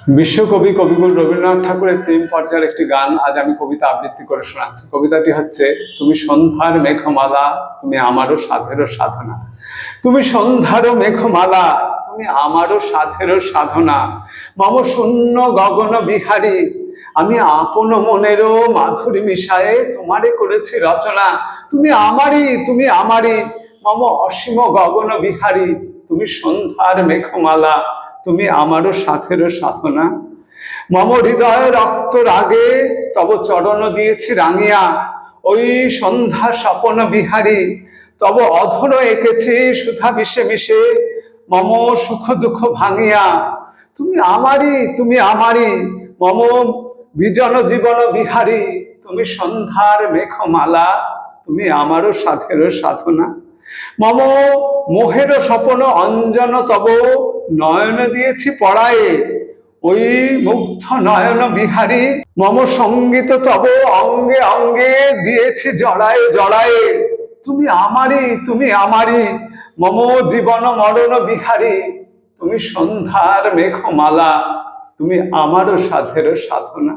বিশ্বকবি কবিগুরু রবীন্দ্রনাথ ঠাকুরের ৩ পর্যায়ের একটি গান আজ আমি কবিতা আবৃত্তি করে শোনাচ্ছি। কবিতাটি হচ্ছে, তুমি সন্ধ্যার মেঘমালা, তুমি আমারও সাধেরও সাধনা। তুমি সন্ধ্যার মেঘমালা, তুমি আমারও সাধেরও সাধনা। মম শূন্য গগন বিহারী, আমি আপন মনেরও মাধুরী মিশায়ে তোমারে করেছি রচনা। তুমি আমারই, তুমি আমারই, মম অসীম গগন বিহারী, তুমি সন্ধ্যার মেঘমালা, তুমি আমারও সাথেরও সাধনা। মম হৃদয় রক্ত রাগে তব চরণ দিয়েছি রাঙিয়া, ওই সন্ধ্যা স্বপন বিহারী, তব অধর এঁকেছি সুধা মিশে মিশে মম সুখ দুঃখ ভাঙিয়া। তুমি আমারই, তুমি আমারই, মম বিজন জীবন বিহারী, তুমি সন্ধ্যার মেঘমালা, তুমি আমারও সাধেরও সাধনা। মম মোহের স্বপন অঞ্জন তব নয়ন দিয়েছি পড়ায়ে, ওই মুগ্ধ নয়ন বিহারী, মম সঙ্গীত তব অঙ্গে অঙ্গে দিয়েছি জড়ায়ে জড়ায়ে। তুমি আমারই, তুমি আমারই, মম জীবন মরণ বিহারী, তুমি সন্ধ্যার মেঘমালা, তুমি আমারও সাধেরও সাধনা।